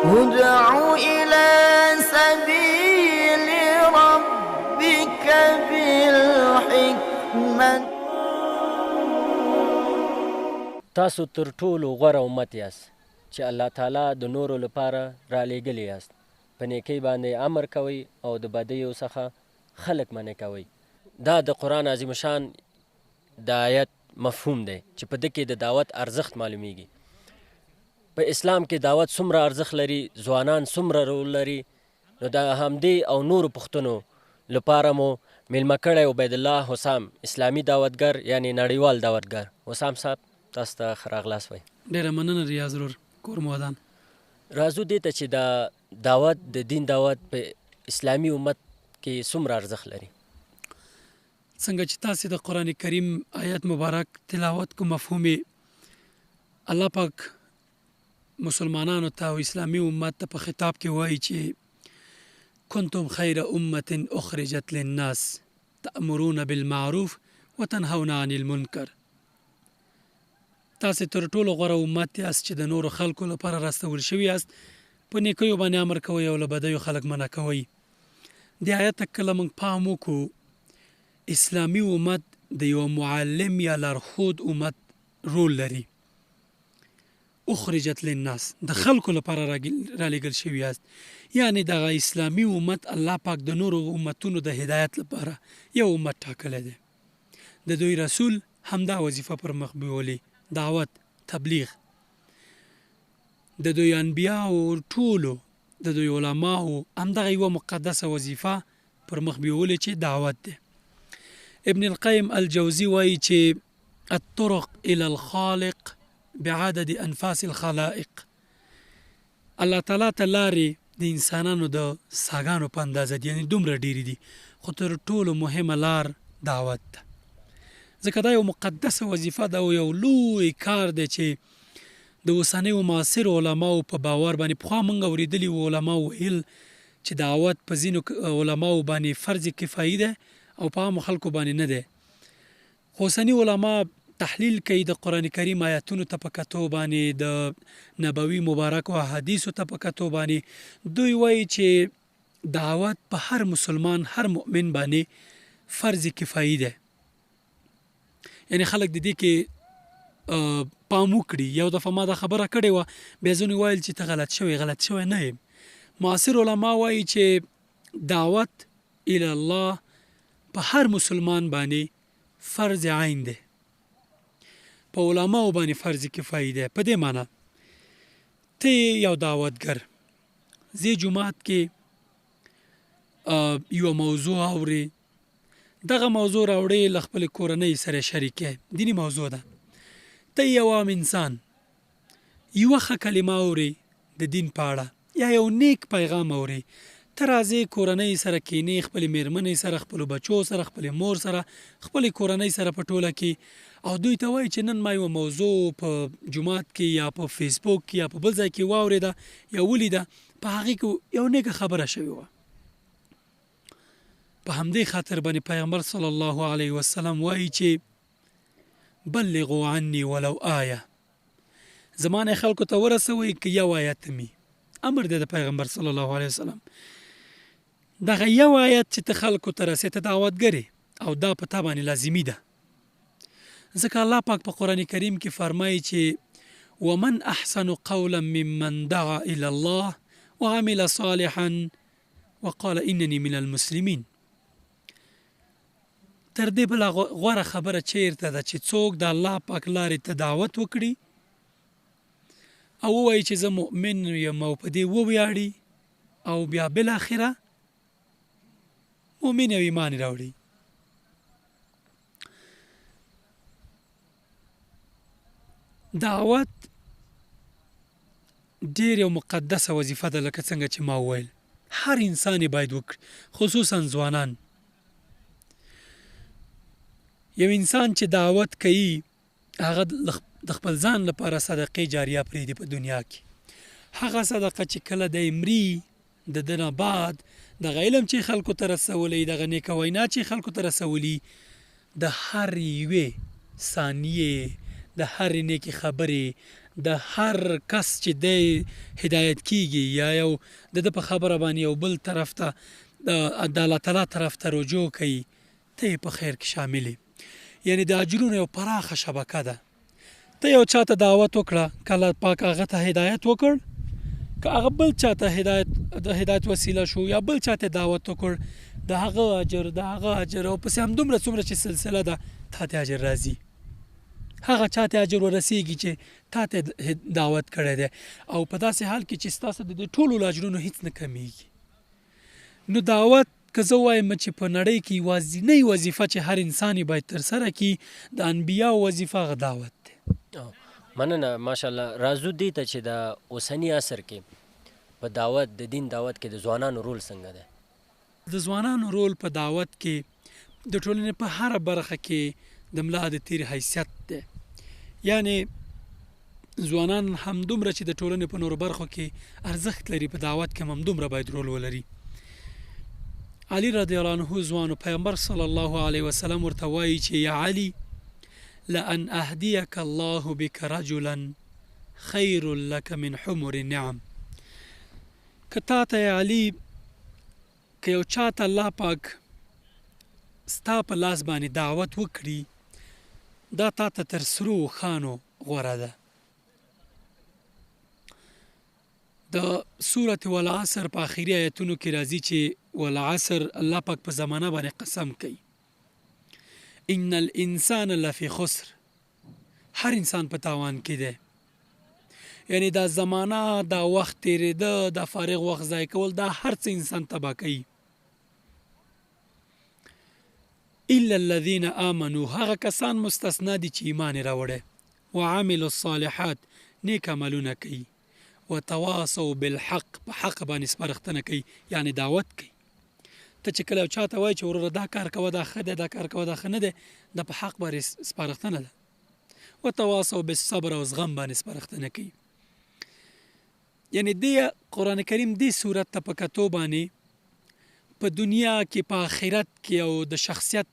ادع إلى سبيل ربك بالحكمة. تاسو تر ټولو غوره امت یاست چې الله تعالی د نورو لپاره را لېږلي یاست. په نیکۍ باندې امر کوئ او د بدیو څخه خلک منع کوئ. دا د قرآن عظیم شان د آیت مفهوم دی چې په ده کې د دعوت ارزښت معلومیږي. په اسلام کې دعوت څومره ارزښت لري، ځوانان څومره رول لري، نو د همدې او نورو پوښتنو لپاره مو میلمه کړی عبید الله حسام، اسلامي دعوتګر یعنی نړیوال دعوتګر. حسام صاحب تاسو ته ښه راغلاست وایي. ډېره مننه ریاض ورور، کور مو ودان. راځو دې ته چې دا دعوت د دین دعوت په اسلامي امت کې څومره ارزښت لري. څنګه چې تاسې د قرآن کریم آیت مبارک تلاوت کو مفهوم الله پاک مسلمانانو ته او اسلامي امت ته په خطاب کې وایي چې کنتم خیر امة اخرجت للناس تأمرون بالمعروف وتنهون عن المنکر. تاسې تر ټولو غوره امت یاست چې د نورو خلکو لپاره راستول شوي یاست، په نیکیو باندې امر کوئ او له بدیو خلک منع کوئ. دې آیت ته کله موږ پام وکړو، اسلامي امت د یو معلم یا لارښود امت رول لري. اخرجت للناس، د خلکو لپاره رالیږل شوي یاست، یعنی دغه اسلامي امت الله پاک د نورو امتونو د هدایت لپاره یو امت ټاکلی دی. د دوی رسول همدا وظیفه پر مخ بیولي، دعوت، تبلیغ. د دوی انبیاو ټولو، د دوی علماو همدغه یوه مقدسه وظیفه پر مخ بیولې چې دعوت دی. ابن القیم الجوزی وایي چې الطرق الى الخالق بعدد انفاس الخلائق. الله تعالی ته لارې د انسانانو د ساګانو په اندازه دي، یعنې دومره ډېرې دي، خو تر ټولو مهمه لار دعوت ده. ځکه دا یو مقدسه وظیفه ده او یو لوی کار دی چې د اوسنیو معاصرو علماو په باور باندې، پخوا موږ اورېدلي وو علماو ویل چې دعوت په ځینو علماو باندې فرض کفایي ده او په عامو خلکو باندې نه دی. خو اوسني علما تحلیل کوي د قرآن کریم آیاتونو ته په کتو باندې، د نبوي مبارکو احادیثو ته په کتو باندې، دوی وایي چې دعوت په هر مسلمان، هر مؤمن باندې فرض کفایي ده. یعنی خلک د دې کې پام وکړي. یو دفعه ما دا خبره کړې وه، بیا ځینې ویل چې ته غلط شوی نه یم. معاصر علما وایي چې دعوت الی الله په هر مسلمان باندې فرض عین دی، په علماو باندې فرض کفایي دی. په دې معنی ته یو دعوتګر زی جماعت کې یو موضوع اوري، دغه موضوع راوړې له خپلې کورنۍ سره شریکې، دیني موضوع ده. ته یو عام انسان یوه ښه کلمه اوري د دین په اړه، یا یو نیک پیغام اوري، ته راځې کورنۍ سره کینې، خپلې میرمنې سره، خپلو بچو سره، خپلې مور سره، خپلې کورنۍ سره په ټوله کې، او دوی ته وایي چې نن ما یوه موضوع په جومات کې یا په فیسبوک کې یا په بل ځای کې واورېده یا ولیده، په هغې کې یو نیکه خبره شوې وه. په همدې خاطر باندې پیغمبر صلی الله علیه وسلم وایي چې بلغوا عني ولو آیه، زمانه خلکو ته ورسوئ که یو آیت مي. امر دی د پیغمبر صلی الله علیه وسلم. دغه یو آیت چې ته خلکو ته رسې، ته دعوتګر او دا په تا باندې لازمي ده. ځکه الله پاک په قرآن کریم کې فرمایي چې ومن احسن قولا ممن دعا الى الله وعمل صالحا وقال انني من المسلمین. تر دې بله غوره خبره چیرته ده چې څوک د الله پاک لارې ته دعوت وکړي او ووایي چې زه مؤمن یم او په دې وویاړي او بیا بالاخره مؤمن او ایمان راوړي. دعوت ډېر یو مقدسه وظیفه ده، لکه څنګه چې ما وویل هر انسان یې باید وکړي، خصوصا ځوانان. یو انسان چې دعوت کوي هغه د خپل ځان لپاره صدقې جاریه پرېږدي په دنیا کې. هغه صدقه چې کله دی مري، د ده نه بعد دغه علم چې خلکو ته رسولی، دغه نیکه وینا چې خلکو ته رسولي، د هر یوې ثانیې د هرې نیکې خبرې د هر کس چې دی هدایت کیږي یا یو د ده په خبره باندې یو بل طرف ته د الله تعالی طرف ته رجوع کوي ته یې په خیر کې شامل یې. یعنې د اجرونو یو پراخه شبکه ده. ته یو چاته دعوت وکړه، کله پاک هغه ته هدایت وکړ، که هغه بل چاته د هدایت وسیله شو یا بل چاته دعوت وکړ، د هغه اجر او پسې همدومره څومره چې سلسله ده تا ته اجر راځي. هغه چاته اجر ورسیږي چې تا ته دعوت کړی دی، او په داسې حال کې چې ستاسو د ټولو اجرونو هیڅ نه کمیږي. نو دعوت که زه وایم چې په نړۍ کې یوازینۍ وظیفه چې هر انسان باید ترسره کړي د انبیاو وظیفه هغه دعوت دی. مننه ماشاءالله. راځو دې ته چې د اوسني عصر کې په دعوت د دین دعوت کې د ځوانانو رول څنګه دی؟ د ځوانانو رول په دعوت کې د ټولنې په هره برخه کې د ملا د تیر حیثیت دی. یعنی ځوانان همدومره چې د ټولنې په نورو برخو کې ارزښت لري په دعوت کې همدومره باید رول ولري. علي رضی الله عنه ځوانو پیغمبر صلی الله علیه وسلم ورته وایي چې یا علي لأن أهديك الله بك رجلا خير لك من حمر النعم. کتا ته علي که یو چاته الله پاک ستا په لاس باندې دعوت وکړي دا تا ته تر سرو خانو غوره ده. د سورة والعصر په آخري آیتونو کې راځي چې والعصر الله پاک په زمانه باندې قسم کوي ان الانسان لفی خسر، هر انسان په تاوان کې دی. یعنی دا زمانه، دا وخت تیریده، دا فارغ وخت ضایع کول، دا هر څه انسان تباه کوي. الا الذين آمنوا، هغه کسان مستثنا دي چې ایمان یې راوړی، وعملوا الصالحات، نیک عملونه کوي، وتواصوا بالحق، په حق باندې سپارښتنه کوي، یعنی دعوت کوي. ته چې کله چاته وایي چې وروره دا کار کوه دا ښه دی، دا کار کوه دا ښه نه دی، دا په حق باندې سپارښتنه ده. وتواصوا بالصبر، او زغم باندې سپارښتنه کوي. یعنی دې قرآن کریم دې صورت ته په کتو باندې په دنیا کې په آخرت کې او د شخصیت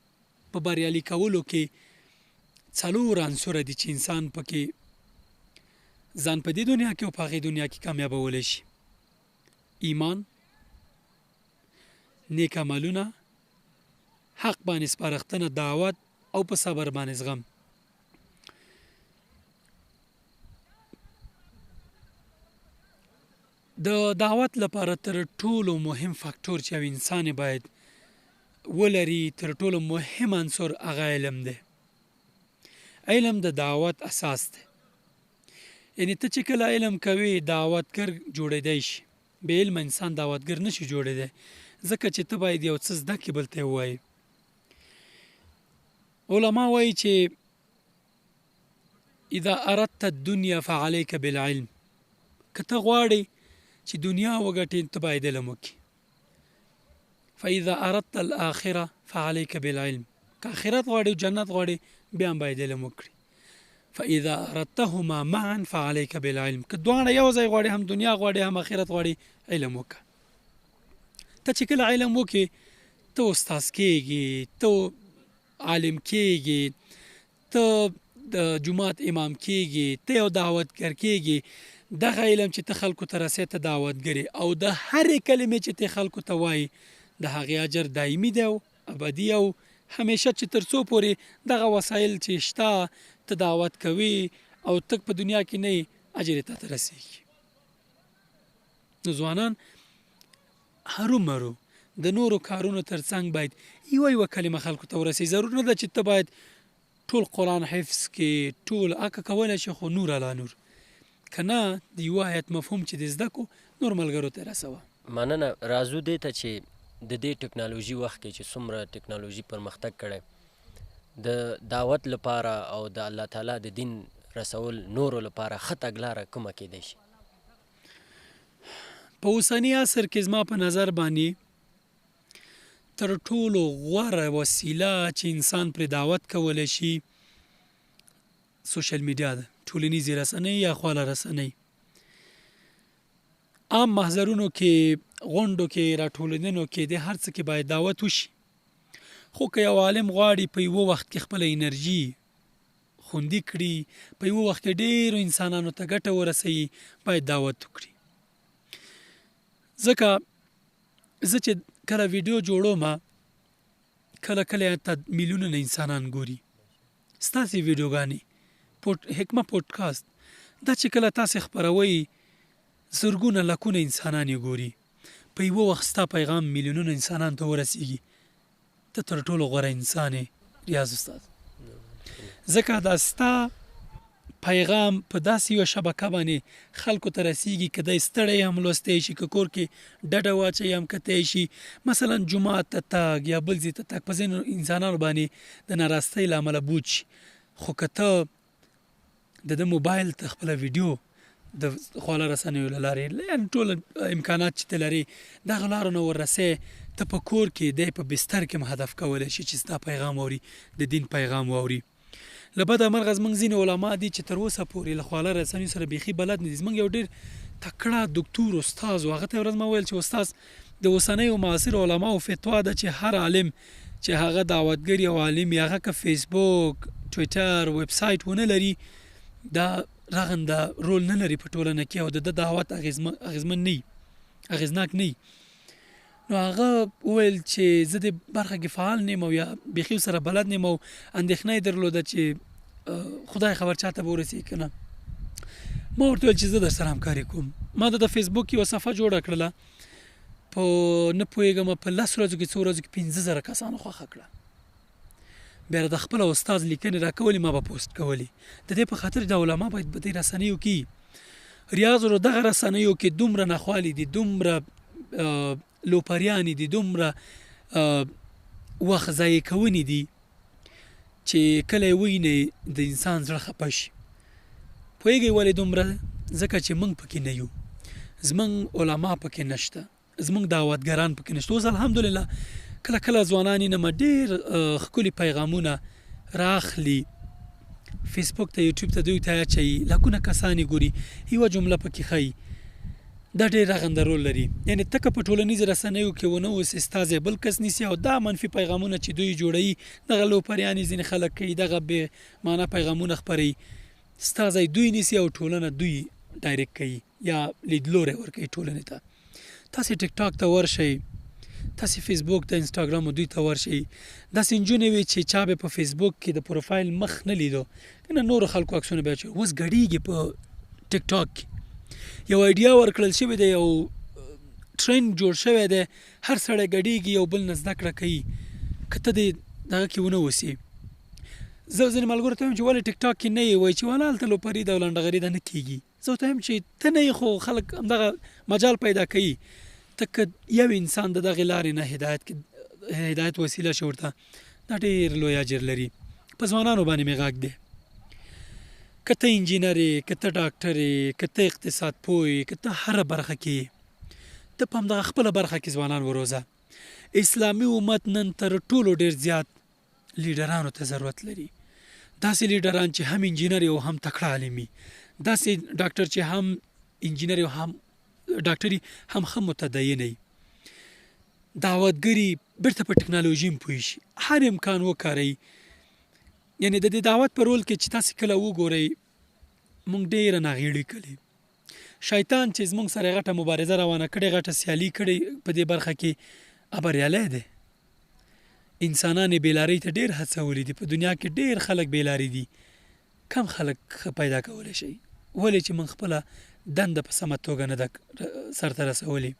په بریالي کولو کې 4 عنصره دي چې انسان پکې ځان په دې دنیا کې او په هغې دنیا کې کامیابولی شي: ایمان، نیک عملونه، حق باندې سپارښتنه، دعوت، او په صبر باندې زغم. د دعوت لپاره تر ټولو مهم فاکتور چې یو انسان باید ولري، تر ټولو مهم عنصر هغه علم دی. علم د دعوت اساس دی. یعنی ته چې کله علم کوي دعوتګر جوړېدی شي. بې علم انسان دعوتګر نشي جوړېدی، ځکه چې ته باید یو څه زده کړې بل ته یې ووایي. علما وایي چې اذا اردت الدنیا فعلیک بالعلم، که ته غواړې چې دنیا وګټې ته باید علم وکړي. فاذا اردت الاخره فعلیک بالعلم، که آخرت غواړې او جنت غواړې بیا هم باید علم وکړي. فاذا اردتهما معا فعلیک بالعلم، که دواړه یو ځای غواړې، هم دنیا غواړې هم آخرت غواړې، علم وکړه. ته چې کله علم وکړې ته استاذ کېږي، ته عالم کېږي، ته د جماعت امام کېږي، ته یو دعوتګر کېږي. دغه علم چې ته خلکو ته رسې ته دعوتګر یې، او د هرې کلمې چې ته خلکو ته وایي د هغې اجر دایمي دی او ابدي، او همیشه چې تر څو پورې دغه وسایل چې شته ته دعوت کوي او ته په دنیا کې نه یې اجر یې تا ته رسېږي. نو ځوانان هرومرو د نورو کارونو ترڅنګ باید یوه کلمه خلکو ته ورسي. ضرور نه ده چې ته باید ټول قرآن حفظ کې ټول اکه کولی شي، خو نور علا نور، که نه د یو آیت مفهوم چې د زده کو نور ملګرو ته رسوه. مننه. راځو دې ته چې د دې ټکنالوژي وخت کې چې څومره ټکنالوژي پرمختګ کړی، د دعوت لپاره او د الله تعالی د دین رسول نورو لپاره ښه تګلاره کومه کیدی شي؟ په اوسني عصر کې زما په نظر باندې تر ټولو غوره وسیله چې انسان پرې دعوت کولی شي سوشل میډیا ده، ټولنیزې رسنۍ یا خواله رسنۍ. عام محضرونو کې، غونډو کې، راټولېدنو کې، د هر څه کې باید دعوت وشي. خو که یو عالم غواړي په یوه وخت کې خپله انرژي خوندي کړي، په یو وخت کې ډېرو انسانانو ته ګټه ورسوي، باید دعوت وکړي. ځکه زه چې کله ویډیو جوړوم، کله کله ته میلیونونه انسانان ګوري ستاسې ویډیوګانې، حکمه پودکاسټ دا چې کله تاسې خپروئ زرګونه لکونه انسانان یې ګوري، په یوه وخت ستا پیغام میلیونونه انسانان ته ورسیږي، ته تر ټولو غوره انسان یې ریاض استاد. ځکه دا ستا پیغام په داسې یوه شبکه باندې خلکو ته رسیږي که دی ستړی هم لوستی شي، که کور کې ډډه واچوي هم کتی شي، مثلا جومات ته تګ یا بل ځای ته تګ په ځینو انسانانو باندې د ناراستۍ له امله بوج شي، خو که ته د ده موبایل ته خپله ویډیو د خواله رسنیو له لارې یعنې ټول امکانات چې ته لرې دغه لارو نه وررسې، ته په کور کې دی په بستر کې هم هدف کولی شي چې ستا پیغام واوري، د دین پیغام واوري. له بده مرغه زموږ ځینې علما دي چې تر اوسه پورې له خواله رسنیو سره بیخي بلد نه دي. زموږ یو ډېر تکړه دکتور استاد و، هغه ته یې ورځ ما ویل چې استاد د اوسنیو معاصر علماو فتوا ده چې هر عالم چې هغه دعوتګر یا عالم یا هغه که فیسبوک، ټویټر، ویب سایټ ونه لري، دا رغنده رول نه لري په ټولنه کې او د ده دعوت اغیزمن نه اغیزناک نه. نو هغه وویل چې زه د برخه کې فعال نیم او یا بیخي سره بلد نیم او اندېښنه یې درلوده چې خدای خبر چاته به ورسېږي که نه. ما ورته ویل چې زه در سره همکاري کوم. ما د فیسبوک یوه صفحه جوړه کړله، په نه پوهېږم په 10 ورځو کې څو ورځو کې 15,000 کسانو خوښه کړه. بیا د خپل استاد لیکنې راکولې، ما به پوسټ کولې. د دې په خاطر د علما باید په دې رسنیو کې ریاض ورو دغه رسنیو کې دومره ناخوالې دي، دومره لوپریانې دي، دومره وخت ضایع کوونې دي چې کله یې ووینې د انسان زړه خفه شي. پوهېږئ ولې دومره؟ ځکه چې موږ پکې نه یو، زموږ علما پکې نشته، زموږ دعوتګران پکې نشته. اوس الحمدلله کله کله ځوانان یې نه ډېر ښکلي پیغامونه راخلي، فیسبوک ته یوټیوب ته دوی ته اچوي، لکونه کسان یې ګوري، یوه جمله پکې ښایي. دا ډېر رغنده رول لري. یعنې ته که په ټولنیزو رسنیو کې ونه اوسې، ستا ځای بل کس نیسي او دا منفي پیغامونه چې دوی جوړوي، دغه لوپریانې ځینې خلک کوي، دغه بې معنا پیغامونه خپروي، ستا ځای دوی نیسي او ټولنه دوی ډایرکټ کوي یا لیدلوری ورکوي ټولنې ته. تاسې ټیک ټاک ته ورشئ، تاسې فیسبوک ته، انسټاګرام دوی ته ورشئ. داسې نجونې وي چې چا به په فیسبوک کې د پروفایل مخ نه لیدو، که نه نورو خلکو عکسونه به اچوي، اوس ګډېږي په ټیک ټاک کې. یو ایډیا ورکړل شوی دی، یو ټرینډ جوړ شوی دی، هر سړی ګډېږي، یو بل نه زده کړه کوي. که ته دې دغه کې ونه اوسې، زه ځینې ملګرو ته وایم چې ولې ټیک ټاک کې نه یې، وایي چې والا هلته لوپري ده او لنډغري ده، نه کېږي. زه ورته وایم چې ته نه یې، خو خلک همدغه مجال پیدا کوي. ته که یو انسان د دغې لارې نه هدایت وسیله شي ورته، دا ډېر لوی اجر لري. په ځوانانو باندې مې غږ دی، که ته انجینر یې، که ته ډاکټر یې، که ته اقتصاد پوه یې، که ته هره برخه کې ته په همدغه خپله برخه کې ځوانان وروزه. اسلامي امت نن تر ټولو ډېر زیات لیډرانو ته ضرورت لري. داسې لیډران چې هم انجینر او هم تکړه عالم وي، داسې ډاکټر چې هم انجینر او هم ډاکټري هم ښه متدین وي، دعوتګري بیرته په ټکنالوژي هم پوه شي، هر امکان وکاروي. یعنې د دې دعوت په رول کې چې تاسې کله وګورئ، موږ ډېره ناغېړي کړې. شیطان چې زموږ سره غټه مبارزه روانه کړې، غټه سیالي کړې په دې برخه کې، بریالی دی. انسانان یې بېلارۍ ته ډېر هڅولي دي. په دنیا کې ډېر خلک بېلارې دي، کم خلک ښه پیدا کولی شي. ولې چې موږ خپله دنده په سمه توګه نه ده سرته رسولې.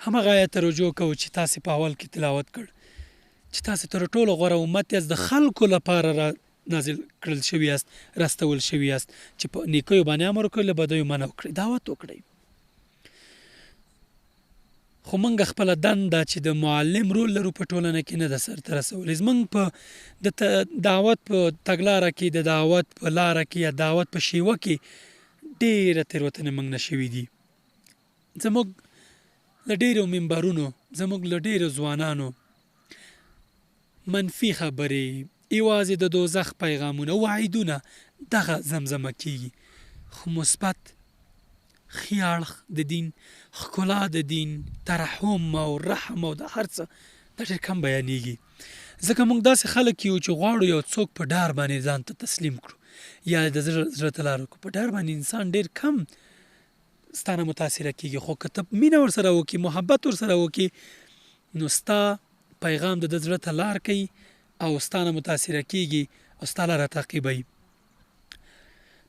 همغه آیت ته رجوع کوو چې تاسې په اول کې تلاوت کړ چې تاسې تر ټولو غوره امت یاست، د خلکو لپاره را نازل کړل شوي یاست، راستول شوي یاست چې په نیکیو باندې امر وکړئ، له بدیو منع وکړئ، دعوت وکړئ. خو موږ خپله دنده چې د معلم رول لرو په ټولنه کې نه ده سرته رسولې. زموږ په د دعوت په تګلاره کې، د دعوت په لاره کې یا دعوت په شیوه کې ډېره تېروتنې موږ نه شوي دي. زموږ له ډېرو منبرونو، زموږ له ډېرو ځوانانو منفي خبرې، یوازې د دوزخ پیغامونه، وعیدونه دغه زمزمه کېږي. خو مثبت ښي اړخ د دین، ښکلا د دین، ترحم او رحم او د هر څه دا ډېر کم بیانېږي. ځکه موږ داسې خلک یو چې غواړو یو څوک په ډار باندې ځان ته تسلیم کړو یا د زړه ته لار وکړو. په ډار باندې انسان ډېر کم ستانه متاثره کېږي، خو که ته مینه ورسره وکړي، محبت ورسره وکړي، نو ستا پیغام د زړه ته لار کوي او ستانه متاثره کېږي او ستا لاره تعقیبوي.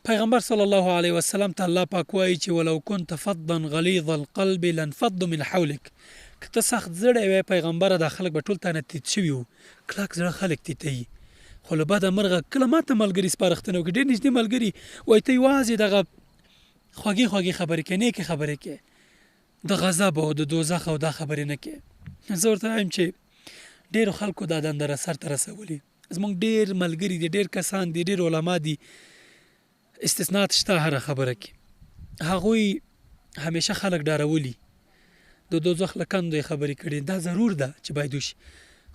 پیغمبر صلی الله علیه وسلم ته الله پاک وایي چې ولو كنت فظا غلیظ القلب لانفضوا من حولك. که ته سخت زړی وی پیغمبره، دا خلک به ټول تانه تیت شوي وو. کلک زړه خلک تیتوي، خو له بده مرغه کله ماته ملګري سپارښتنه وکړي، ډېر نږدې ملګري وایي ته یوازې دغه خوږې خوږې خبرې کوې، نیکې خبرې کوې، د غضب او د دوزخ او دا خبرې نه کوې. زه ورته وایم چې ډېرو خلکو دا دنده سرته رسولي. زموږ ډېر ملګري دي، ډېر کسان دي، ډېر علما دي، استثناء شته هره خبره کې. هغوی همیشه خلک ډارولي، د دوزخ له کندو یې خبرې کړي. دا ضرور ده چې باید وشي،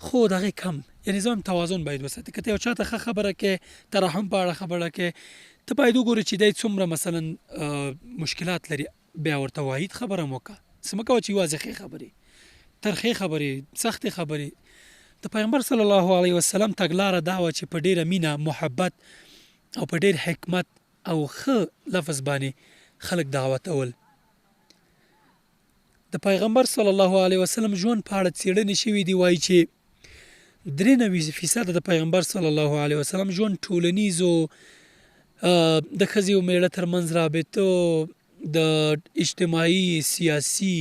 خو د هغې کم. یعنې زه هم توازن باید وساتي. که ته یو چا ته ښه خبره کوې، ترحم په اړه خبره کوې، ته باید وګورې چې دی څومره مثلا مشکلات لري، بیا ورته واحد خبره هم وکړه. څه مه کوه چې یوازې ښې خبرې، ترخې خبرې، سختې خبرې. د پیغمبر صلی الله علیه وسلم تګلاره دا وه چې په ډېره مینه، محبت او په ډېر حکمت او ښه لفظ باندې خلک دعوتول. د پیغمبر صلی الله علیه وسلم ژوند په اړه څېړنې شوي دي، وایي چې 93% د پیغمبر صلی الله علیه وسلم ژوند ټولنیزو، د ښځې او میړه ترمنځ رابطو، د اجتماعي، سیاسي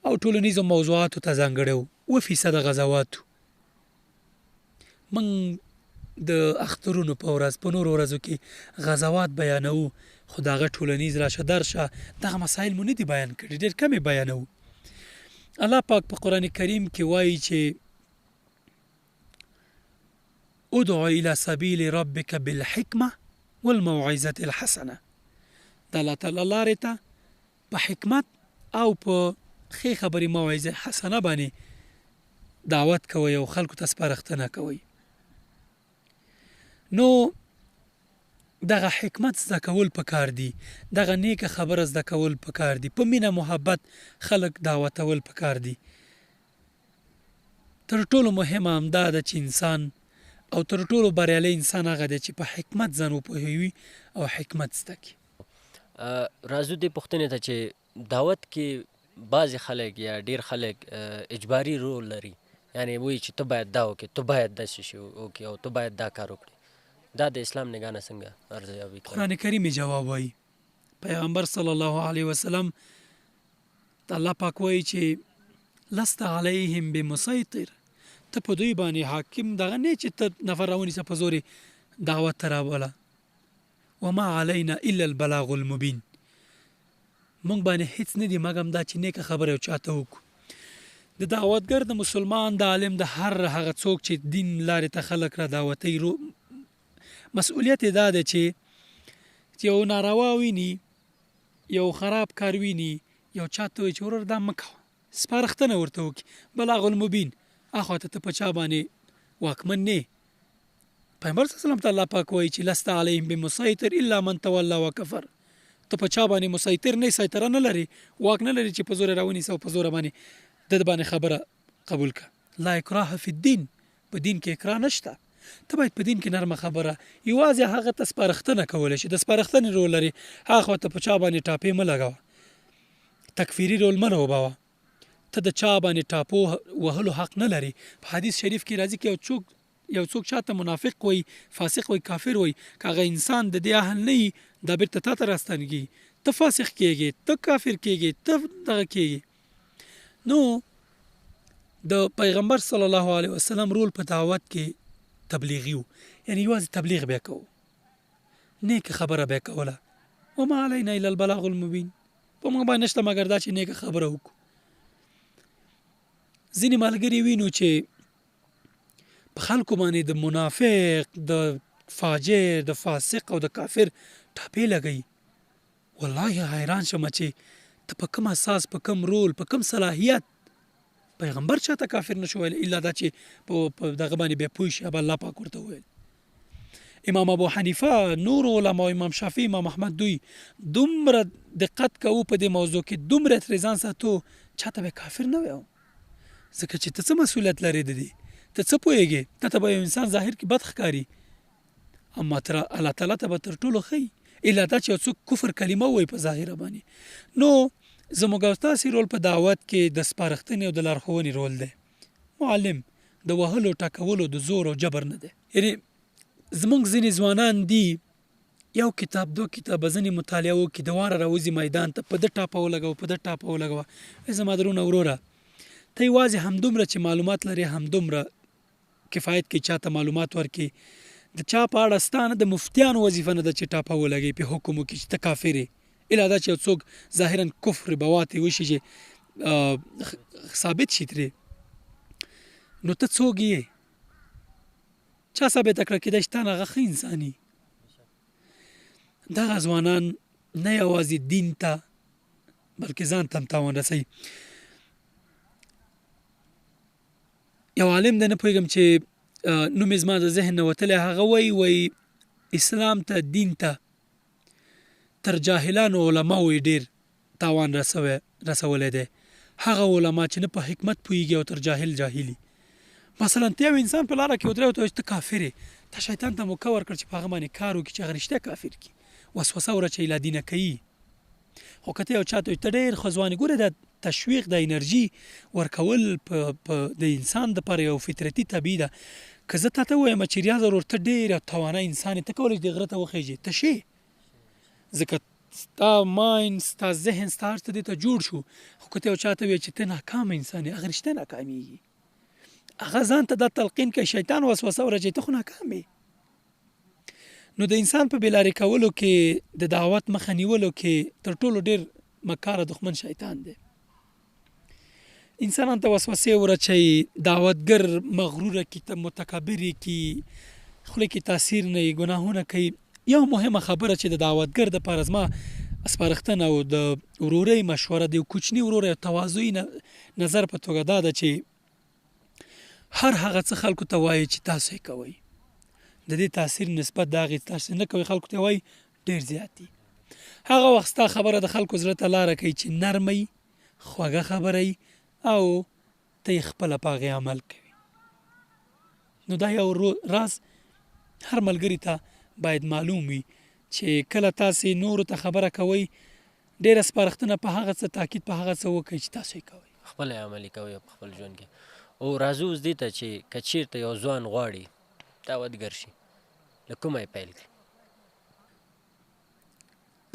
او ټولنیزو موضوعاتو ته ځانګړی و. 2% غزواتو. موږ د اخترونو په ورځ، په نورو ورځو کې غزوات بیانوو، خو د هغه ټولنیز راشه درشه دغه مسایل مو نه دي بیان کړي، ډېر کم یې بیانوو. الله پاک په قرآن کریم کې وایي چې ادع الى سبیل ربک بالحکمه والموعظه الحسنه. د الله تعالی لارې ته په حکمت او په ښې خبرې، موعظه حسنه باندې دعوت کوئ او خلکو ته سپارښتنه کوئ. نو دغه حکمت زده کول پکار دي، دغه نیکه خبره زده کول پکار دي، په مینه محبت خلک دعوتول پکار دي. تر ټولو مهمه همدا ده چې انسان او تر ټولو بریالی انسان هغه دی چې په حکمت ځان وپوهوي او حکمت زده کړي. راځو دې پوښتنې ته چې دعوت کې بعضې خلک یا ډېر خلک اجباري رول لري، یعنی وایي چې ته باید دا وکړې، ته باید داسې شی وکړې او ته باید دا کار وکړې. دا د اسلام نگاه نه څنګه ارزیابي کوي؟ قرآن کریم جواب وایي. پیغمبر صلی الله علیه وسلم الله پاک وایي چې لست علیهم بمسیطر، ته په دوی باندې حاکم دغه نه چې ته نفر راونیسه په زور دعوت ته راوله. وما علینا الا البلاغ المبین، موږ باندې هیڅ نه دي مګم دا چې نیکه خبره یو چاته وکړو. د دعوتګر، د مسلمان، د عالم، د هر هغه څوک چې دین لارې ته خلک را دعوتوي، مسؤلیت یې دا ده چې یو ناروا ویني، یو خراب کار ویني، یو چاته وایي چې ورور دا مه کوه، سپارښتنه ورته وکړي. بلاغ المبین، اخواته ته په چا باندې واکمن نه. پیغمبر صلی الله علیه وسلم ته الله پاک وایي چې لست علیهم بمسیطر الا من تولى وکفر. ته په چا باندې مسیطر نه، سیطره نه لري، واک نه لري چې په زور راونیسه او په زور باندې د باندې خبره قبول کړه. لا اکراه فی الدین، په دین کې اکراه نشته. ته باید په دین کې نرمه خبره، یوازې هغه ته سپارښتنه کولی شي، د سپارښتنې رول لري. هغه ته په چا باندې ټاپې مه لګوه، تکفیري رول مه لوبوه. ته د چا باندې ټاپو وهلو حق نه لري. په حدیث شریف کې راځي چې یو څوک چاته منافق وي، فاسق وي، کافر وي، که هغه انسان د دې اهل نه وي، دا بیرته تا ته راستنېږي، ته فاسق کېږې، ته کافر کېږې، ته دغه کېږې. نو د پیغمبر صلی الله علیه وسلم رول په دعوت کې تبلیغي و، یعنی یوازې تبلیغ بیا کوو، نیکه خبره بیا کوله. وما علینا الا البلاغ المبین، په موږ باندې نشته مګر دا چې نیکه خبره وکړو. ځینې ملګري وینو چې په خلکو باندې د منافق، د فاجر، د فاسق او د کافر ټاپې لګوي. والله حیران شم چې ته په کوم اساس، په کوم رول، په کوم صلاحیت پیغمبر چاته کافر نشو ویل، الا دا چې په دغه باندې بیا پوه شي. اب الله پاک ورته وویل. امام ابو حنیفه، نور علما، امام شافعي، امام احمد، دوی دومره دقت کوو په دې موضوع کې، دومره ترې ځان ساتو، چاته به کافر نه وایو. ځکه چې ته څه مسؤلیت لرې د دې؟ ته څه پوهېږې ته ته به یو انسان ظاهر کې بد ښکاري اما تر الله تعالی ته به تر ټولو ښه الا دا چې یو څوک کفر کلمه ووایي په ظاهره باندې. نو زموږ او ستاسې رول په دعوت کې د سپارښتنې او د لارښوونې رول دی. معلم د وهلو ټکولو د زور او جبر نه دی. یعنې زموږ ځینې ځوانان دي یو کتاب دو کتابه ځینې مطالعه وکړي د واره راوځي میدان ته په ده ټاپه ولګوه په ده ټاپه ولګوه. زما درونه وروره ته یوازې همدومره چې معلومات لرې همدومره کفایت کې چاته معلومات ورکړي. د چا په اړه ستا نه د مفتیانو وظیفه نه ده چې ټاپه ولګوي په حکم وکړي چې ته کافر یې الا دا چې یو څوک ظاهرا کفر بواتې وشي چې ثابت شي ترې نو ته څوک یې چا ثابته کړه کېدای شي تا نه هغه ښه انسان یي. دغه ځوانان نه یوازې دین ته بلکې ځان ته هم تاوان رسوي. یو عالم دی نه پوهېږم چې نوم یې زما د ذهن نه وتلی هغه وایي اسلام ته دین ته تر جاهلانو علماو یې ډېر تاوان رسولی دی. هغه علما چې نه په حکمت پوهېږي او تر جاهل جاهلي. مثلا ته یو انسان په لاره کې ودرې ورته ته کافر یې ته شیطان ته موقع ورکړ چې په هغه باندې کار وکړي چې هغه رښتیا کافر کړي وسوسه ورچوي لا دینه کوي. خو که ته یو چا ته ته ډېر ښه ځوان یې ګوره دا تشویق د انرژي ورکول په د انسان دپاره یو فطرتي طبیعي ده. که زه تا ته ووایم چې ریاض ورور ته ډېر توانه انسان یې ته کولی شې دې غره ته وخیږې ته شې ځکه ستا ماین ستا ذهن ستا هر څه دې ته جوړ شو. خو که ته یو چا ته ووایې چې ته ناکامه انسان یې هغه رښتیا ناکامېږي. هغه ځان ته دا تلقین کوي شیطان وسوسه ورچوي ته خو ناکام یې. نو د انسان په بېلارې کولو کې د دعوت مخه نیولو کې تر ټولو ډېر مکاره دښمن شیطان دی. انسانان ته وسوسې ورچوي دعوتګر مغروره کي متکبرې کي خولې کې تاثیر نه وي ګناهونه کوي. یو مهمه خبره چې د دعوتګر دپاره زما سپارښتنه او د ورورۍ مشوره د یو کوچني ورور یو تواضعي نظر په توګه دا ده چې هر هغه څه خلکو ته وایي چې تاسو یې کوئ د دې تاثیر نسبت د هغې تاسو نه کوئ خلکو ته وایي ډېر زیات دي. هغه وخت ستا خبره د خلکو زړه ته لاره کوي چې نرمه خوږه خبره او ته یې خپله په هغې عمل کوي. نو دا یو راز هر ملګري ته باید معلوم وي چې کله تاسې نورو ته خبره کوئ ډېره سپارښتنه په هغه څه تاکید په هغه څه وکړئ چې تاسو یې کوئ خپله یې عملي کوئ په خپل ژوند کې. او راځو اوس دې ته چې که چېرته یو ځوان غواړي دعوتګر شي له کومه یې پیل کړي؟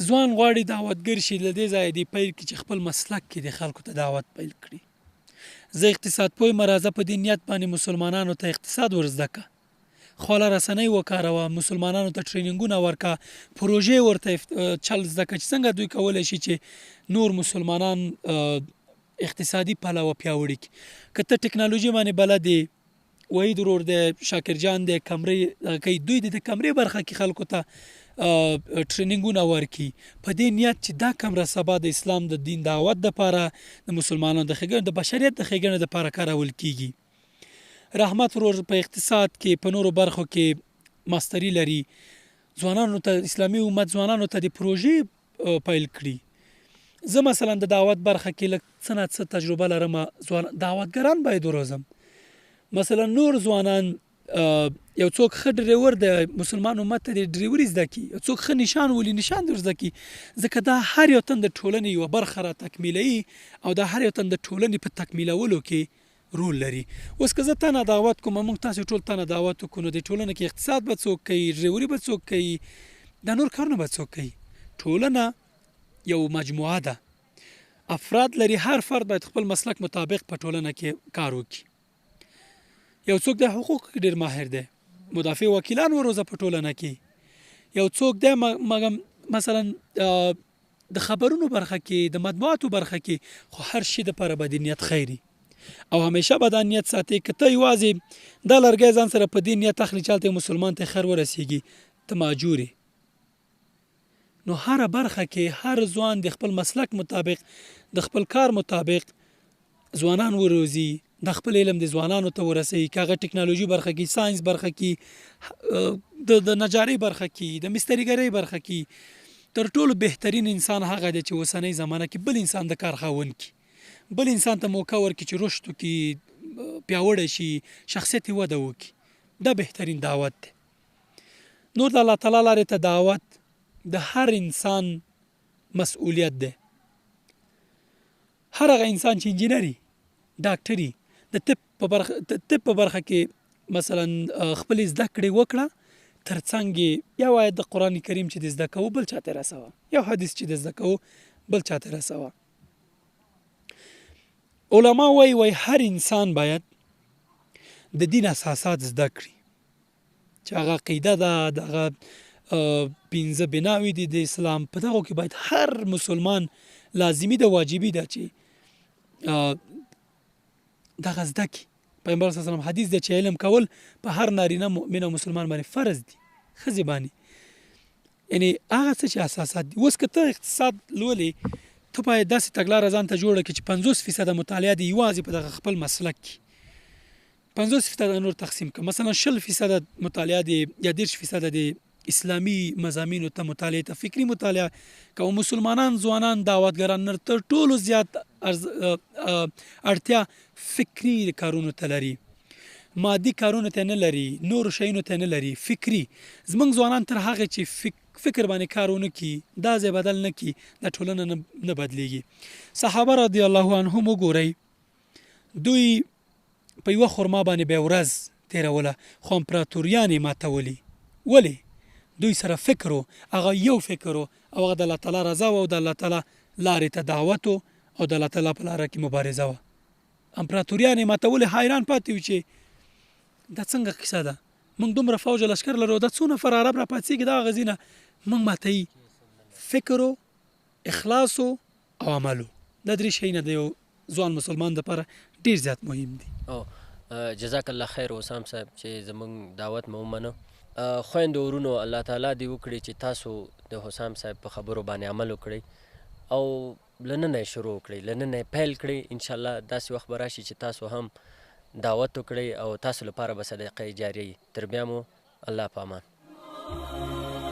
ځوان غواړي دعوتګر شي له دې ځایه دې پیل کړي چې خپل مسلک کې د خلکو ته دعوت پیل کړي. زه اقتصاد پوه یم راځه په دې نیت باندې مسلمانانو ته اقتصاد ور زده کړه خواله رسنۍ وکاروه مسلمانانو ته ټرینینګونه ورکړه پروژې ورته چل زده کړه چې څنګه دوی کولی شي چې نور مسلمانان اقتصادي پلوه پیاوړي کړي. که ته ټکنالوژي باندې بلد یې وحید ورور دی شاکر جان دی کمرې کوي دوی د کمرې برخه کې خلکو ته ټرینینګونه ورکړي په دې نیت چې دا کمره سبا د اسلام د دین دعوت دپاره د مسلمانانو د ښېګڼې د بشریت د ښېګڼې دپاره کارول کیږي. رحمت ورور په اقتصاد کې په نورو برخو کې ماستري لري ځوانانو ته اسلامي امت ځوانانو ته د پروژې پیل کړي. زه مثلا د دعوت برخه کې لږ څه نه څه تجربه لرم دعوتګران باید وروزم. مثلا نور ځوانان یو څوک ښه ډریور د مسلمان امت ته د ډریوري زده کړي یو څوک ښه نشان ولي نشان در زده کړي ځکه دا هر یو تن د ټولنې یوه برخه را تکمیلوي او دا هر یو تن د ټولنې په تکمیلولو کې رول لري. اوس که زه تا نه دعوت کوم موږ تاسې ټول تا نه دعوت وکړو نو د ټولنه کې اقتصاد به څوک کوي ډریوري به څوک کوي دا نور کارونه به څوک کوي. ټولنه یو مجموعه ده افراد لري هر فرد باید خپل مسلک مطابق په ټولنه کې کار وکړي. یو څوک د حقوق کې ډېر ماهر دی مدافع وکیلان وروزه په ټولنه کې. یو څوک دی مثلا د خبرونو برخه کې د مطبوعاتو برخه کې خو هر شي دپاره به د نیت خیري او همیشه به دا نیت ساتي که ته یوازې دا لرګی ځان سره په دې نیت اخلي چالته مسلمان ته خیر ورسیږي ته ماجور نو هر برخه کې هر ځوان د خپل مسلک مطابق د خپل کار مطابق ځوانان وروزي د خپل علم د ځوانانو ته ورسوي که هغه ټکنالوژي برخه کې ساينس برخه کې د نجارۍ برخه کې د مستریګرۍ برخه کې تر ټولو بهترین انسان هغه دی چې اوسنۍ زمانه کې بل انسان د کار خاوند کړي بل انسان ته موقع ورکړي چې رشد وکړي پیاوړی شي، شخصیت یې وده وکړي. دا بهترین دعوت دی. نور د الله تعالی لارې ته دعوت د هر انسان مسؤلیت دی. هر هغه انسان چې انجینري، ډاکټري، د طب په برخه کې مثلا خپل زده کړې وکړه، ترڅنګ یې یو آیت د قرآن کریم چې د زده کوو بل چاته رسوه، یو حدیث چې د زده کوو بل چاته رسوه. علما وایي هر انسان باید د دین اساسات زده کړي، چې هغه عقیده ده، دغه 15 بناوي دي د اسلام، په دغو کې باید هر مسلمان لازمي ده، واجبي ده چې دغه زده کړي. پیغمبر صلی الله علیه وسلم حدیث دی چې علم کول په هر نارینه مؤمن او مسلمان باندې فرض دي، ښځې باندې. یعنې هغه څه چې اساسات دي. اوس که ته اقتصاد لولې، ته باید داسې تګلاره ځان ته جوړه کړې چې 50% مطالعه دې یوازې په دغه خپل مسلک کې، 50% نور تقسیم کړه. مثلا 20% مطالعه دې یا 30% دې اسلامي مضامینو ته مطالعه ته فکري مطالعه کوو. مسلمانان ځوانان دعوتګران تر ټولو زیات اړتیا فکري کارونو ته لري، مادي کارونو ته نه لري، نور شیونو ته نه لري، فکري. زمونږ ځوانان تر هغه چې فکر باندې کار ونه کړي، دا ځای بدل نه کړي، دا ټولنه نه بدلیږي. صحابه رضی الله عنهم وګورئ، دوی په یوه خرما باندې به ورځ تیروله، خو امپراتوریان یې ماتولي. ولې؟ دوی سره فکر و، هغه یو فکر و، او هغه د الله تعالی رضا و، او د الله تعالی لارې ته دعوت و، او د الله تعالی په لاره کې مبارزه وه. امپراتوریان یې ماتولې، حیران پاتې و چې دا څنګه کیسه ده، موږ دومره فوج لشکر لرو، دا څو نفر عرب را پاڅېږي د هغه ځینه موږ ماتوي. فکر و، اخلاص و، او عمل و. دا درې شیونه د یو ځوان مسلمان دپاره ډېر زیات مهم دي. جزاک الله خیر حسام صاحب چې زموږ دعوت مو ومنه. خویندو ورونو، الله تعالی دې وکړي چې تاسو د حسام صاحب په خبرو باندې عمل وکړئ او له ننه یې شروع کړئ، له ننه یې پیل کړئ. انشاءالله داسې وخت به راشي چې تاسو هم دعوت وکړئ او تاسو لپاره به صدقه جاریه وي. تر بیا مو الله په امان.